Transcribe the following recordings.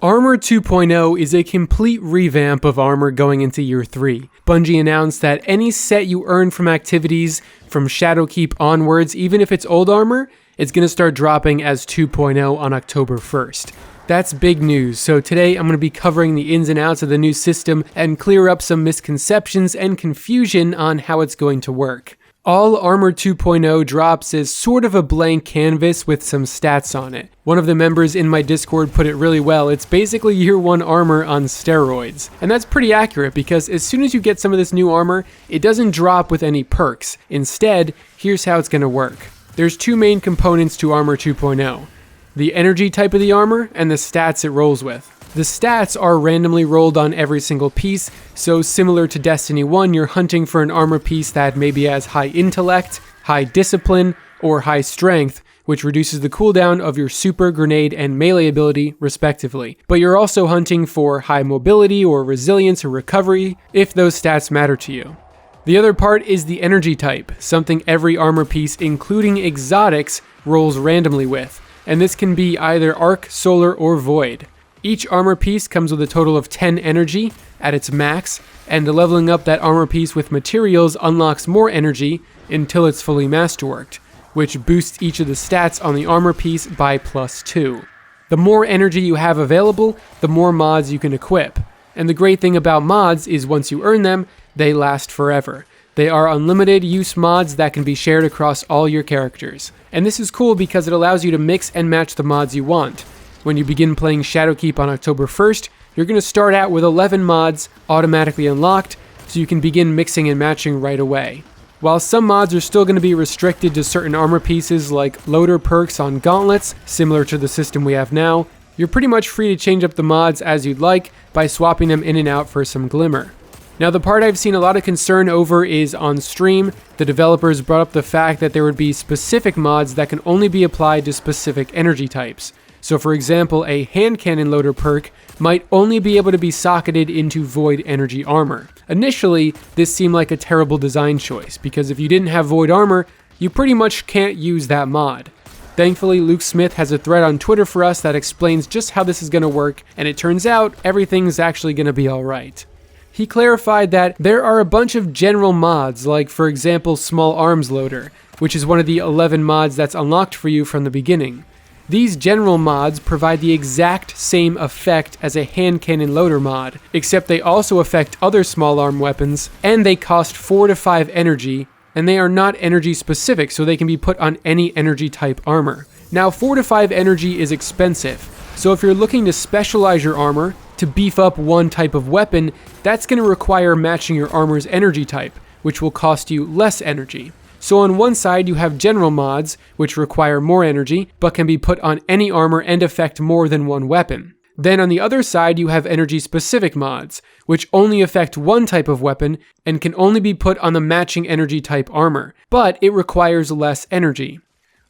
Armor 2.0 is a complete revamp of Armor going into Year 3. Bungie announced that any set you earn from activities from Shadowkeep onwards, even if it's old Armor, it's going to start dropping as 2.0 on October 1st. That's big news, so today I'm going to be covering the ins and outs of the new system and clear up some misconceptions and confusion on how it's going to work. All Armor 2.0 drops as sort of a blank canvas with some stats on it. One of the members in my Discord put it really well. It's basically Year 1 armor on steroids. And that's pretty accurate because as soon as you get some of this new armor, it doesn't drop with any perks. Instead, here's how it's going to work. There's two main components to Armor 2.0. The energy type of the armor and the stats it rolls with. The stats are randomly rolled on every single piece, so similar to Destiny 1, you're hunting for an armor piece that maybe has high intellect, high discipline, or high strength, which reduces the cooldown of your super, grenade, and melee ability, respectively. But you're also hunting for high mobility or resilience or recovery, if those stats matter to you. The other part is the energy type, something every armor piece, including exotics, rolls randomly with, and this can be either arc, solar, or void. Each armor piece comes with a total of 10 energy at its max, and leveling up that armor piece with materials unlocks more energy until it's fully masterworked, which boosts each of the stats on the armor piece by +2. The more energy you have available, the more mods you can equip. And the great thing about mods is once you earn them, they last forever. They are unlimited use mods that can be shared across all your characters. And this is cool because it allows you to mix and match the mods you want. When you begin playing Shadowkeep on October 1st, you're going to start out with 11 mods automatically unlocked, so you can begin mixing and matching right away. While some mods are still going to be restricted to certain armor pieces like loader perks on gauntlets, similar to the system we have now, you're pretty much free to change up the mods as you'd like by swapping them in and out for some glimmer. Now the part I've seen a lot of concern over is on stream. The developers brought up the fact that there would be specific mods that can only be applied to specific energy types. So for example, a hand cannon loader perk might only be able to be socketed into void energy armor. Initially, this seemed like a terrible design choice, because if you didn't have void armor, you pretty much can't use that mod. Thankfully, Luke Smith has a thread on Twitter for us that explains just how this is going to work, and it turns out everything's actually going to be alright. He clarified that there are a bunch of general mods, like for example Small Arms Loader, which is one of the 11 mods that's unlocked for you from the beginning. These general mods provide the exact same effect as a hand cannon loader mod, except they also affect other small arm weapons, and they cost 4 to 5 energy, and they are not energy specific, so they can be put on any energy type armor. Now 4 to 5 energy is expensive, so if you're looking to specialize your armor, to beef up one type of weapon, that's going to require matching your armor's energy type, which will cost you less energy. So on one side you have general mods, which require more energy, but can be put on any armor and affect more than one weapon. Then on the other side you have energy-specific mods, which only affect one type of weapon and can only be put on the matching energy type armor, but it requires less energy.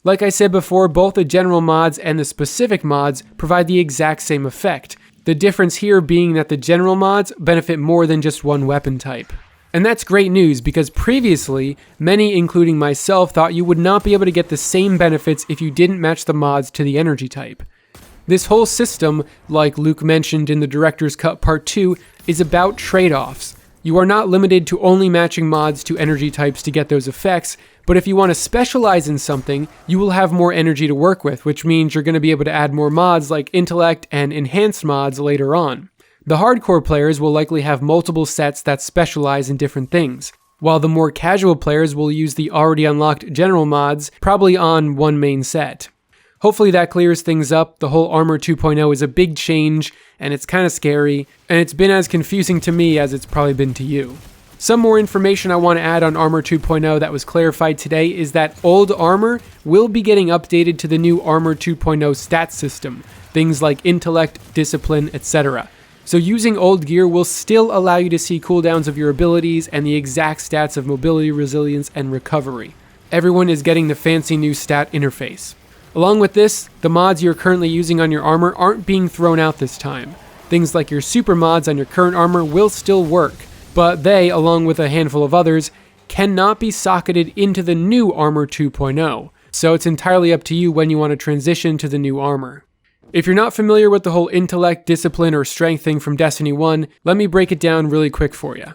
Like I said before, both the general mods and the specific mods provide the exact same effect, the difference here being that the general mods benefit more than just one weapon type. And that's great news because previously, many including myself thought you would not be able to get the same benefits if you didn't match the mods to the energy type. This whole system, like Luke mentioned in the Director's Cut Part 2, is about trade-offs. You are not limited to only matching mods to energy types to get those effects, but if you want to specialize in something, you will have more energy to work with, which means you're going to be able to add more mods like intellect and enhanced mods later on. The hardcore players will likely have multiple sets that specialize in different things, while the more casual players will use the already unlocked general mods, probably on one main set. Hopefully that clears things up. The whole Armor 2.0 is a big change, and it's kind of scary, and it's been as confusing to me as it's probably been to you. Some more information I want to add on Armor 2.0 that was clarified today is that old armor will be getting updated to the new Armor 2.0 stat system, things like intellect, discipline, etc. So using old gear will still allow you to see cooldowns of your abilities and the exact stats of mobility, resilience, and recovery. Everyone is getting the fancy new stat interface. Along with this, the mods you're currently using on your armor aren't being thrown out this time. Things like your super mods on your current armor will still work, but they, along with a handful of others, cannot be socketed into the new Armor 2.0, so it's entirely up to you when you want to transition to the new armor. If you're not familiar with the whole intellect, discipline, or strength thing from Destiny 1, let me break it down really quick for you.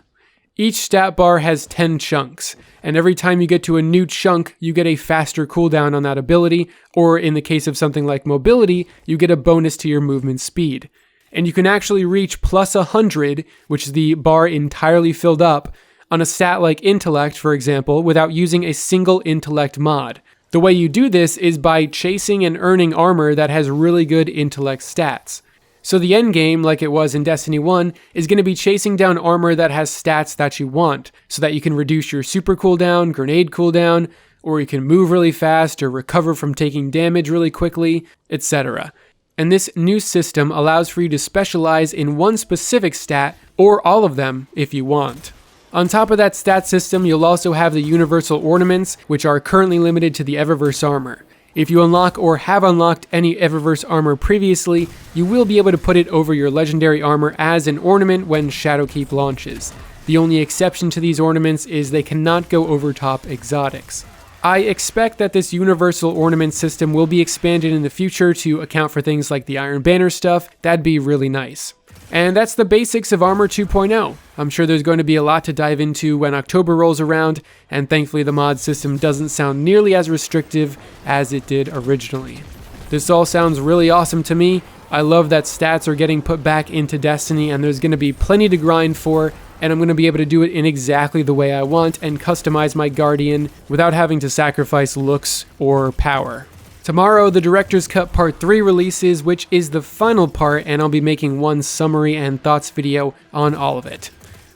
Each stat bar has 10 chunks, and every time you get to a new chunk, you get a faster cooldown on that ability, or in the case of something like mobility, you get a bonus to your movement speed. And you can actually reach plus 100, which is the bar entirely filled up, on a stat like intellect, for example, without using a single intellect mod. The way you do this is by chasing and earning armor that has really good intellect stats. So the end game, like it was in Destiny 1, is going to be chasing down armor that has stats that you want, so that you can reduce your super cooldown, grenade cooldown, or you can move really fast or recover from taking damage really quickly, etc. And this new system allows for you to specialize in one specific stat, or all of them if you want. On top of that stat system, you'll also have the universal ornaments, which are currently limited to the Eververse armor. If you unlock or have unlocked any Eververse armor previously, you will be able to put it over your legendary armor as an ornament when Shadowkeep launches. The only exception to these ornaments is they cannot go over top exotics. I expect that this universal ornament system will be expanded in the future to account for things like the Iron Banner stuff. That'd be really nice. And that's the basics of Armor 2.0. I'm sure there's going to be a lot to dive into when October rolls around, and thankfully the mod system doesn't sound nearly as restrictive as it did originally. This all sounds really awesome to me. I love that stats are getting put back into Destiny, and there's going to be plenty to grind for, and I'm going to be able to do it in exactly the way I want and customize my Guardian without having to sacrifice looks or power. Tomorrow, the Director's Cut Part 3 releases, which is the final part, and I'll be making one summary and thoughts video on all of it.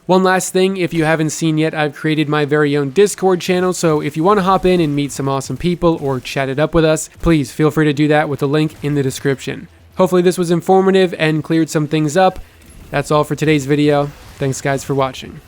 One last thing, if you haven't seen yet, I've created my very own Discord channel, so if you want to hop in and meet some awesome people or chat it up with us, please feel free to do that with the link in the description. Hopefully this was informative and cleared some things up. That's all for today's video. Thanks guys for watching.